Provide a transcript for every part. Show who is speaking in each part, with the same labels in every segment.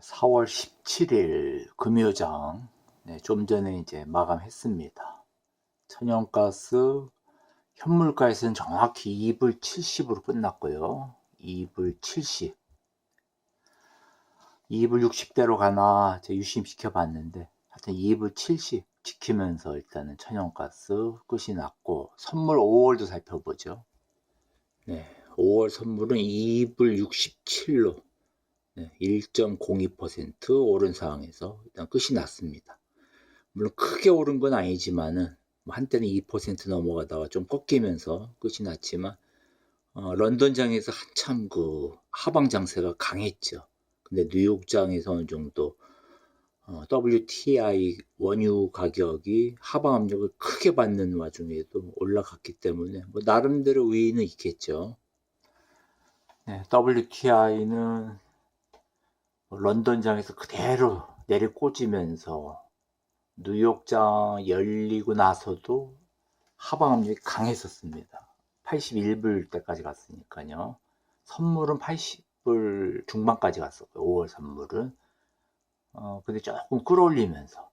Speaker 1: 4월 17일 금요장, 좀 전에 이제 마감했습니다. 천연가스 현물가에서는 정확히 2불 70으로 끝났고요. 2불 70. 2불 60대로 가나 유심시켜 봤는데 하여튼 2불 70 지키면서 일단은 천연가스 끝이 났고, 선물 5월도 살펴보죠. 5월 선물은 2불 67로 1.02% 오른 상황에서 일단 끝이 났습니다. 물론 크게 오른 건 아니지만은 한때는 2% 넘어가다가 좀 꺾이면서 끝이 났지만, 런던장에서 한참 그 하방 장세가 강했죠. 근데 뉴욕장에서 어느 정도 WTI 원유 가격이 하방 압력을 크게 받는 와중에도 올라갔기 때문에 나름대로 의의는 있겠죠. WTI는 런던장에서 그대로 내리꽂으면서 뉴욕장 열리고 나서도 하방 압력이 강했었습니다. 81불 때까지 갔으니까요. 선물은 80불 중반까지 갔었고요. 5월 선물은. 근데 조금 끌어올리면서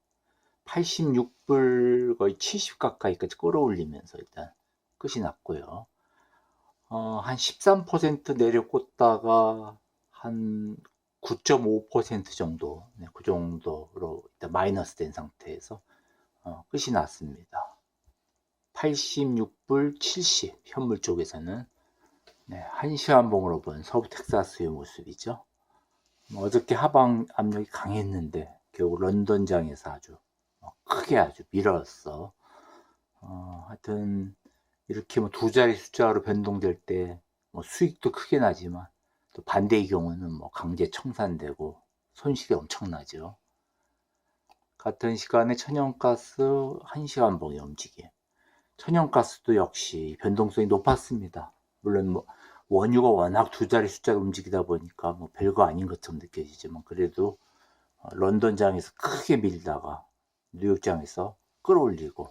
Speaker 1: 86불 거의 70 가까이까지 끌어올리면서 일단 끝이 났고요. 한 13% 내려꽂다가 한 9.5% 정도, 그 정도로 일단 마이너스 된 상태에서 끝이 났습니다. 86불 70 현물 쪽에서는 1시간봉으로 본 서부 텍사스의 모습이죠. 어저께 하방 압력이 강했는데 결국 런던장에서 아주 크게 아주 밀었어. 하여튼 이렇게 두 자리 숫자로 변동될 때 수익도 크게 나지만, 또 반대의 경우는 강제 청산되고 손실이 엄청나죠. 같은 시간에 천연가스 1시간봉의 움직임. 천연가스도 역시 변동성이 높았습니다. 물론 원유가 워낙 두 자리 숫자로 움직이다 보니까 별거 아닌 것처럼 느껴지지만, 그래도 런던장에서 크게 밀다가 뉴욕장에서 끌어올리고,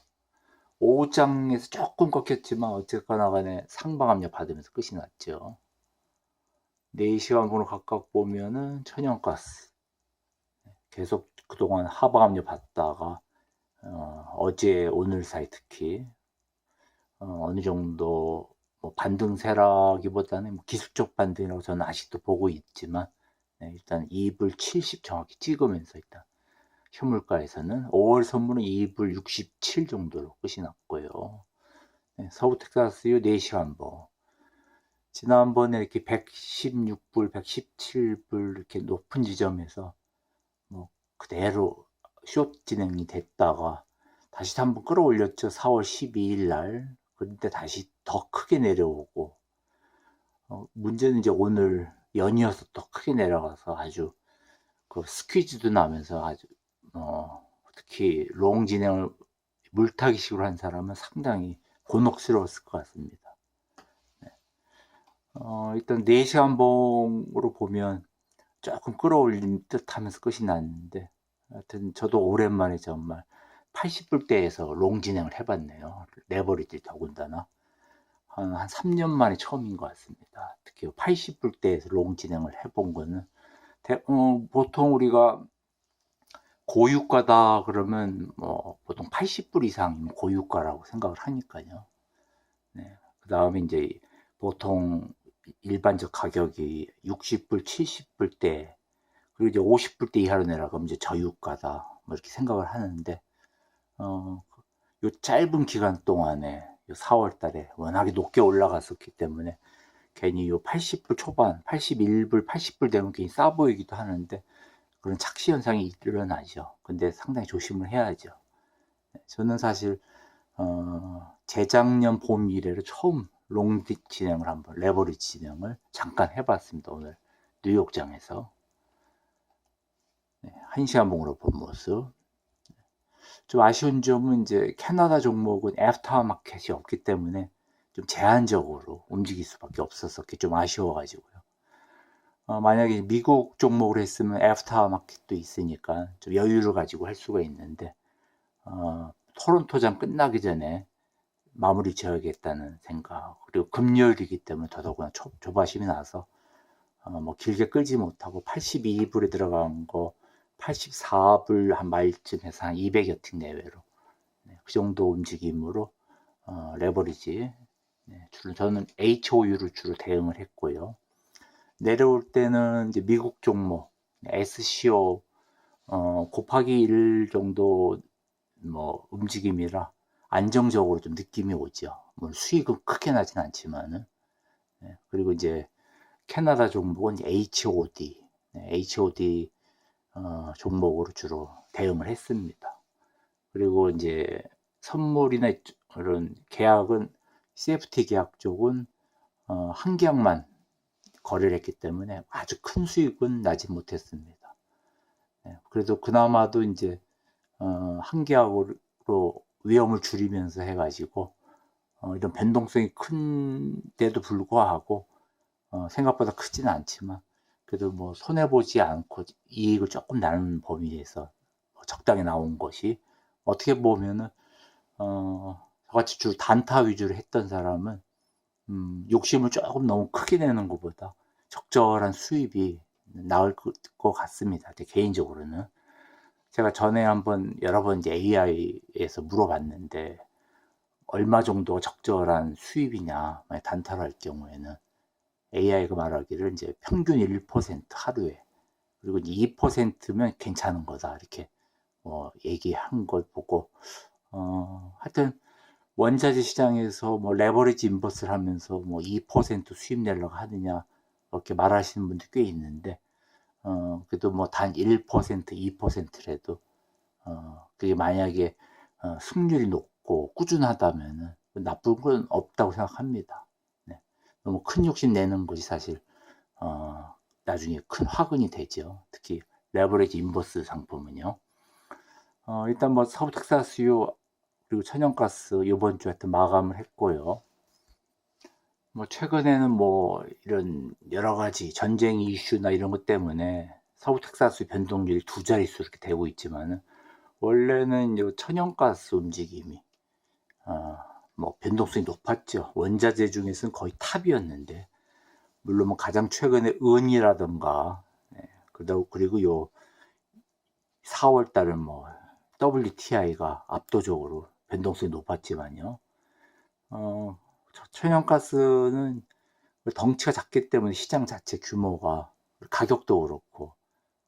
Speaker 1: 오후장에서 조금 꺾였지만 어쨌거나 간에 상방압력 받으면서 끝이 났죠. 4시간 번호 각각 보면은 천연가스 계속 그동안 하방압력 받다가 어제 오늘 사이 특히 어느 정도 반등세라기보다는 기술적 반등이라고 저는 아직도 보고 있지만, 일단 2불 70 정확히 찍으면서 일단 현물가에서는 5월 선물은 2불 67 정도로 끝이 났고요. 서부 텍사스유 4시간 보 지난번에 이렇게 116불, 117불 이렇게 높은 지점에서 그대로 숏 진행이 됐다가 다시 한번 끌어올렸죠. 4월 12일 날. 그런데 다시 더 크게 내려오고, 문제는 이제 오늘 연이어서 더 크게 내려가서 아주 그 스퀴즈도 나면서 아주 특히 롱 진행을 물타기식으로 한 사람은 상당히 곤혹스러웠을 것 같습니다. 일단 4시간 봉으로 보면 조금 끌어올린 듯 하면서 끝이 났는데, 하여튼 저도 오랜만에 정말 80불대에서 롱 진행을 해봤네요. 레버리지 더군다나 한 3년 만에 처음인 것 같습니다. 특히 80불대에서 롱 진행을 해본 거는 보통 우리가 고유가다 그러면 보통 80불 이상 고유가라고 생각을 하니까요. 그 다음에 이제 보통 일반적 가격이 60불, 70불대, 그리고 이제 50불대 이하로 내려가면 이제 저유가다 이렇게 생각을 하는데, 요 짧은 기간 동안에 요 4월 달에 워낙에 높게 올라갔었기 때문에 괜히 요 80불 초반, 81불, 80불 되면 괜히 싸 보이기도 하는데, 그런 착시 현상이 일어나죠. 근데 상당히 조심을 해야죠. 저는 사실 재작년 봄 이래로 처음 롱 진행을 한번, 레버리지 진행을 잠깐 해봤습니다. 오늘 뉴욕장에서 1시간 봉으로 본 모습. 좀 아쉬운 점은 이제 캐나다 종목은 애프터 마켓이 없기 때문에 좀 제한적으로 움직일 수밖에 없었었기 좀 아쉬워가지고요. 만약에 미국 종목을 했으면 애프터 마켓도 있으니까 좀 여유를 가지고 할 수가 있는데, 토론토장 끝나기 전에 마무리 지어야겠다는 생각, 그리고 금요일이기 때문에 더더구나 조바심이 나서 뭐 길게 끌지 못하고 82불에 들어간 거 84불 한 마일쯤 해서 한 200여 틱 내외로 그 정도 움직임으로 레버리지 주로 저는 HOU를 주로 대응을 했고요. 내려올 때는 이제 미국 종목 SCO 곱하기 1 정도 뭐 움직임이라 안정적으로 좀 느낌이 오죠. 뭐 수익은 크게 나진 않지만은. 그리고 이제 캐나다 종목은 HOD, HOD 종목으로 주로 대응을 했습니다. 그리고 이제 선물이나 이런 계약은 CFT 계약 쪽은 한 계약만 거래를 했기 때문에 아주 큰 수익은 나지 못했습니다. 그래도 그나마도 이제 한 계약으로 위험을 줄이면서 해가지고 이런 변동성이 큰데도 불구하고 생각보다 크지는 않지만 그래도 뭐 손해보지 않고 이익을 조금 나는 범위에서 적당히 나온 것이 어떻게 보면은 저같이 주로 단타 위주로 했던 사람은 욕심을 조금 너무 크게 내는 것보다 적절한 수입이 나을 것 같습니다. 개인적으로는 제가 전에 한번 여러 번 이제 AI에서 물어봤는데 얼마 정도 적절한 수입이냐 단타로 할 경우에는 AI가 말하기를 이제 평균 1% 하루에 그리고 이제 2%면 괜찮은 거다 이렇게 얘기한 걸 보고 하여튼 원자재 시장에서 뭐 레버리지 인버스를 하면서 뭐 2% 수입 내려고 하느냐 이렇게 말하시는 분들 꽤 있는데 그래도 뭐 단 1%, 2%라도 그게 만약에 승률이 높고 꾸준하다면은 나쁜 건 없다고 생각합니다. 네. 너무 큰 욕심 내는 것이 사실 나중에 큰 화근이 되죠. 특히 레버리지 인버스 상품은요. 일단 뭐 서부 텍사스유 그리고 천연가스 이번 주 하여튼 마감을 했고요. 뭐 최근에는 뭐 이런 여러 가지 전쟁 이슈나 이런 것 때문에 서부 텍사스 변동률이 두 자릿수 이렇게 되고 있지만은 원래는 이 천연가스 움직임이 뭐 변동성이 높았죠. 원자재 중에서는 거의 탑이었는데 물론 뭐 가장 최근에 은이라던가 그리고 요 4월 달은 뭐 WTI가 압도적으로 변동성이 높았지만요. 천연가스는 덩치가 작기 때문에 시장 자체 규모가 가격도 그렇고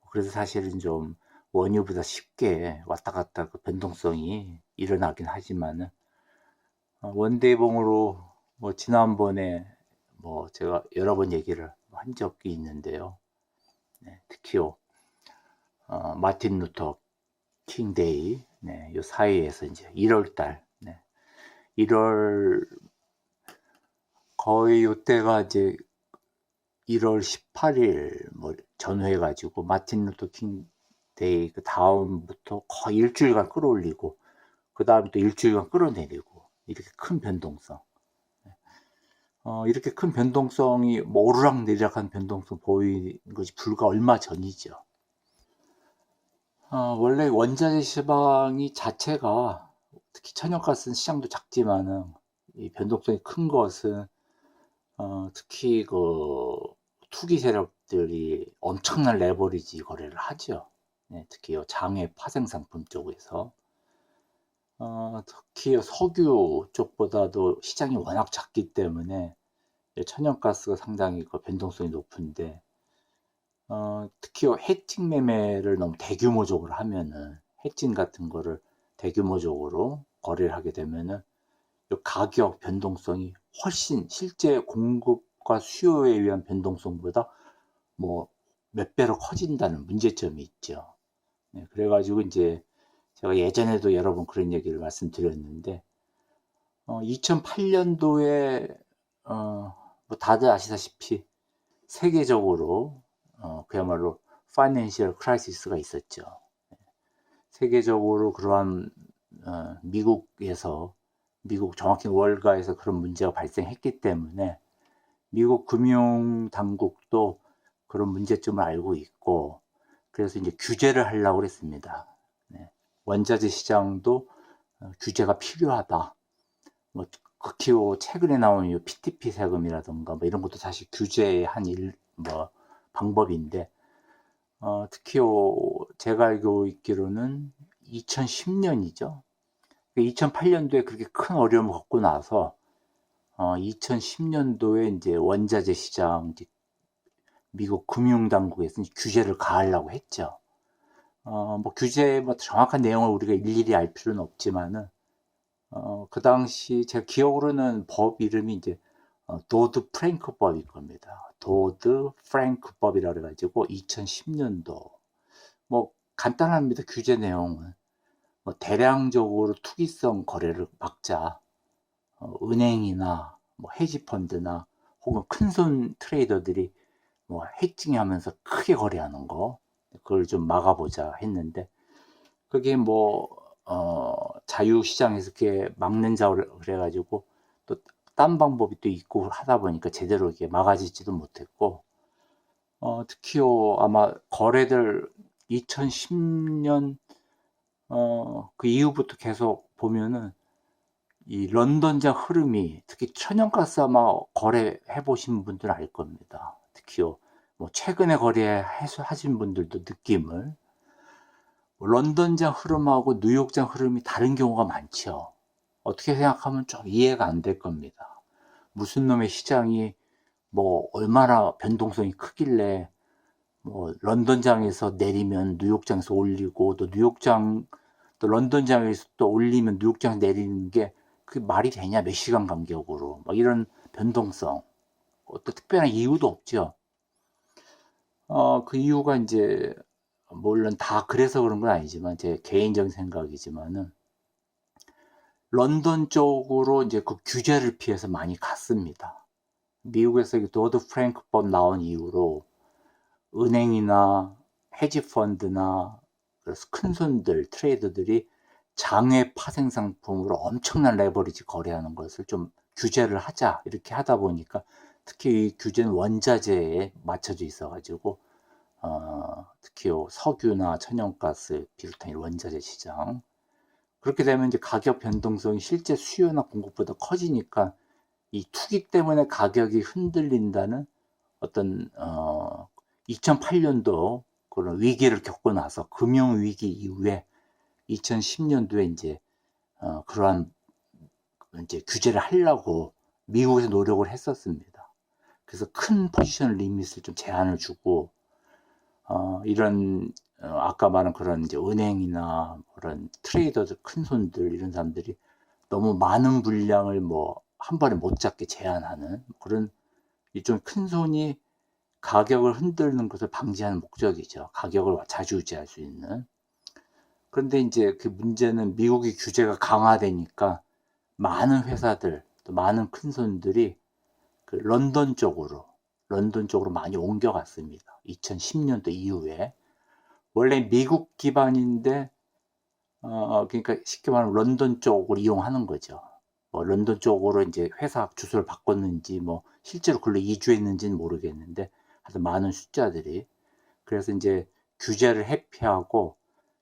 Speaker 1: 그래서 사실은 좀 원유보다 쉽게 왔다 갔다 그 변동성이 일어나긴 하지만은 원대봉으로 뭐 지난번에 뭐 제가 여러 번 얘기를 한 적이 있는데요. 특히요 마틴 루터 킹 데이 요 사이에서 이제 1월 달 1월 거의 요때가 이제 1월 18일 뭐 전후해가지고 마틴 루터 킹 데이 그 다음부터 거의 일주일간 끌어올리고 그 다음 또 일주일간 끌어내리고 이렇게 큰 변동성 이렇게 큰 변동성이 뭐 오르락내리락한 변동성 보이는 것이 불과 얼마 전이죠. 원래 원자재 시장이 자체가 특히 천연가스는 시장도 작지만은 이 변동성이 큰 것은 특히 그 투기 세력들이 엄청난 레버리지 거래를 하죠. 특히 장외 파생 상품 쪽에서 특히 석유 쪽보다도 시장이 워낙 작기 때문에 천연가스가 상당히 그 변동성이 높은데 특히 해칭 매매를 너무 대규모적으로 하면은 해칭 같은 거를 대규모적으로 거래를 하게 되면은 가격 변동성이 훨씬 실제 공급과 수요에 의한 변동성보다 뭐 몇 배로 커진다는 문제점이 있죠. 그래가지고 이제 제가 예전에도 여러 번 그런 얘기를 말씀드렸는데 2008년도에 뭐 다들 아시다시피 세계적으로 그야말로 파이낸셜 크라이시스가 있었죠. 세계적으로 그러한 미국에서 미국 정확히 월가에서 그런 문제가 발생했기 때문에 미국 금융 당국도 그런 문제점을 알고 있고 그래서 이제 규제를 하려고 그랬습니다. 원자재 시장도 규제가 필요하다. 뭐 극히 최근에 나온 이 PTP 세금이라든가 뭐 이런 것도 사실 규제의 한 방법인데, 특히 제가 알고 있기로는 2010년이죠. 2008년도에 그렇게 큰 어려움을 겪고 나서 2010년도에 이제 원자재 시장, 이제 미국 금융당국에서 규제를 가하려고 했죠. 뭐 규제 뭐 정확한 내용을 우리가 일일이 알 필요는 없지만은, 그 당시 제 기억으로는 법 이름이 이제 도드 프랭크 법일 겁니다. 도드 프랭크 법이라 그래가지고 2010년도 뭐 간단합니다. 규제 내용은 뭐 대량적으로 투기성 거래를 막자, 은행이나 뭐 헤지펀드나 혹은 큰손 트레이더들이 뭐 해칭하면서 크게 거래하는 거, 그걸 좀 막아보자 했는데, 그게 뭐 자유시장에서 이렇게 막는자 그래가지고 또 딴 방법이 또 있고 하다 보니까 제대로 이게 막아지지도 못했고, 특히요 아마 거래들 2010년 그 이후부터 계속 보면은 이 런던장 흐름이, 특히 천연가스 아마 거래해 보신 분들은 알 겁니다. 특히요 뭐 최근에 하신 분들도 느낌을, 런던장 흐름하고 뉴욕장 흐름이 다른 경우가 많죠. 어떻게 생각하면 좀 이해가 안 될 겁니다. 무슨 놈의 시장이 뭐 얼마나 변동성이 크길래 뭐 런던장에서 내리면 뉴욕장에서 올리고, 또 런던장에서 또 올리면 뉴욕장에서 내리는 게 그게 말이 되냐, 몇 시간 간격으로 막 이런 변동성, 어떤 특별한 이유도 없죠. 그 이유가 이제 물론 다 그래서 그런 건 아니지만 제 개인적인 생각이지만은, 런던 쪽으로 이제 그 규제를 피해서 많이 갔습니다. 미국에서 도드 프랭크법 나온 이후로 은행이나 헤지펀드나 그래서 큰손들 트레이더들이 장외 파생 상품으로 엄청난 레버리지 거래하는 것을 좀 규제를 하자 이렇게 하다 보니까, 특히 이 규제는 원자재에 맞춰져 있어 가지고 특히 석유나 천연가스 비롯한 이 원자재 시장, 그렇게 되면 이제 가격 변동성이 실제 수요나 공급보다 커지니까 이 투기 때문에 가격이 흔들린다는 어떤 2008년도 그런 위기를 겪고 나서, 금융 위기 이후에 2010년도에 이제 그러한 이제 규제를 하려고 미국에서 노력을 했었습니다. 그래서 큰 포지션 리밋을 좀 제한을 주고, 이런 아까 말한 그런 이제 은행이나 그런 트레이더들, 큰 손들 이런 사람들이 너무 많은 물량을 뭐 한 번에 못 잡게 제한하는 그런, 좀 큰 손이 가격을 흔드는 것을 방지하는 목적이죠. 가격을 좌지우지할 수 있는. 그런데 이제 그 문제는 미국의 규제가 강화되니까 많은 회사들, 또 많은 큰 손들이 그 런던 쪽으로 많이 옮겨갔습니다. 2010년도 이후에. 원래 미국 기반인데 그러니까 쉽게 말하면 런던 쪽을 이용하는 거죠. 뭐 런던 쪽으로 이제 회사 주소를 바꿨는지 뭐 실제로 글로 이주했는지는 모르겠는데, 하여튼 많은 숫자들이. 그래서 이제 규제를 회피하고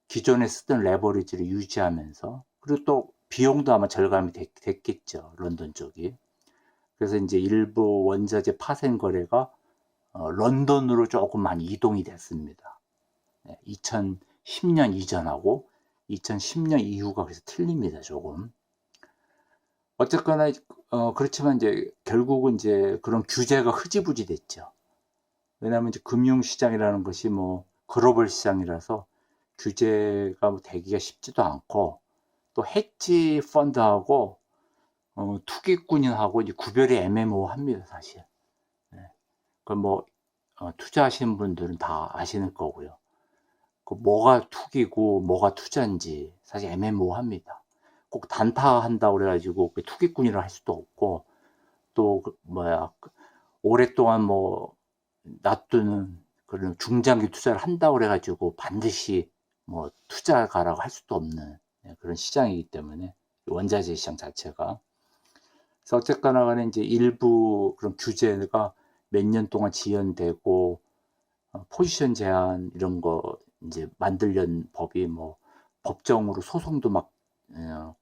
Speaker 1: 기존에 쓰던 레버리지를 유지하면서, 그리고 또 비용도 아마 절감이 됐겠죠, 런던 쪽이. 그래서 이제 일부 원자재 파생 거래가 런던으로 조금 많이 이동이 됐습니다. 2010년 이전하고 2010년 이후가 그래서 틀립니다, 조금. 어쨌거나 그렇지만 이제 결국은 이제 그런 규제가 흐지부지 됐죠. 왜냐하면 이제 금융시장이라는 것이 뭐 글로벌 시장이라서 규제가 뭐 되기가 쉽지도 않고, 또 헤지 펀드하고 투기꾼하고 이제 구별이 애매모호합니다, 사실. 그 뭐 투자하시는 분들은 다 아시는 거고요. 그 뭐가 투기고 뭐가 투자인지 사실 애매모호합니다. 꼭 단타한다고 그래가지고 그 투기꾼이라 할 수도 없고, 또 오랫동안 뭐 놔두는 그런 중장기 투자를 한다고 그래가지고 반드시 뭐 투자가라고 할 수도 없는 그런 시장이기 때문에, 원자재 시장 자체가. 그래서 어쨌거나 간에 이제 일부 그런 규제가 몇 년 동안 지연되고, 포지션 제한 이런 거 이제 만들려는 법이 뭐 법정으로 소송도 막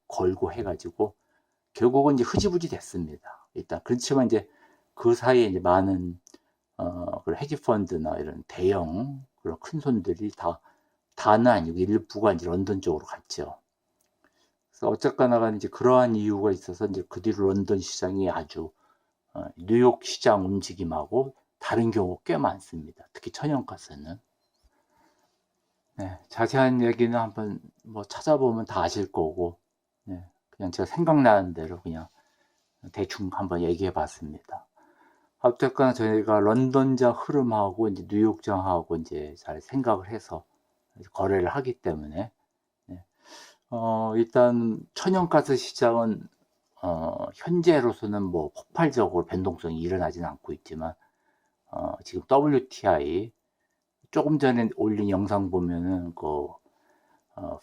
Speaker 1: 걸고 해가지고 결국은 이제 흐지부지 됐습니다. 일단 그렇지만 이제 그 사이에 이제 많은 그런 헤지펀드나 이런 대형 그런 큰 손들이 다는 아니고 일부가 이제 런던 쪽으로 갔죠. 그래서 어쨌거나 이제 그러한 이유가 있어서 이제 그 뒤로 런던 시장이 아주 뉴욕 시장 움직임하고 다른 경우가 꽤 많습니다. 특히 천연가스는. 네, 자세한 얘기는 한번 뭐 찾아보면 다 아실 거고, 네, 그냥 제가 생각나는 대로 그냥 대충 한번 얘기해 봤습니다. 어쨌거나 저희가 런던장 흐름하고 이제 뉴욕장하고 이제 잘 생각을 해서 거래를 하기 때문에, 네. 일단 천연가스 시장은 현재로서는 뭐 폭발적으로 변동성이 일어나지는 않고 있지만, 지금 WTI 조금 전에 올린 영상 보면은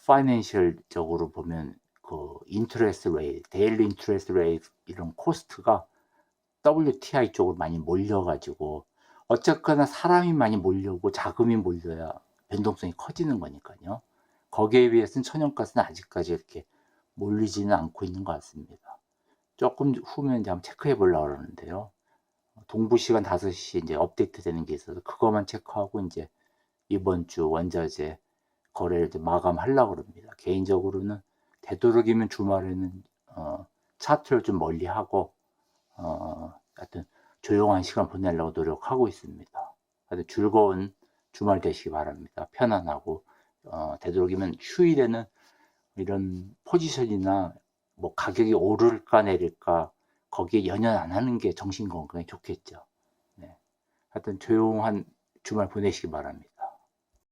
Speaker 1: 파이낸셜적으로 보면 인트레스트 레이트, 데일리 인트레스트 레이트 이런 코스트가 WTI 쪽으로 많이 몰려가지고 어쨌거나 사람이 많이 몰려오고 자금이 몰려야 변동성이 커지는 거니까요. 거기에 비해서는 천연가스는 아직까지 이렇게 몰리지는 않고 있는 것 같습니다. 조금 후면 이제 한번 체크해 보려고 그러는데요. 동부 시간 5시 이제 업데이트 되는 게 있어서 그것만 체크하고 이제 이번 주 원자재 거래를 마감하려고 합니다. 개인적으로는 되도록이면 주말에는 차트를 좀 멀리 하고 하여튼 조용한 시간 보내려고 노력하고 있습니다. 하여튼 즐거운 주말 되시기 바랍니다. 편안하고 되도록이면 휴일에는 이런 포지션이나 뭐 가격이 오를까 내릴까 거기에 연연 안 하는 게 정신 건강에 좋겠죠. 네. 하여튼 조용한 주말 보내시기 바랍니다.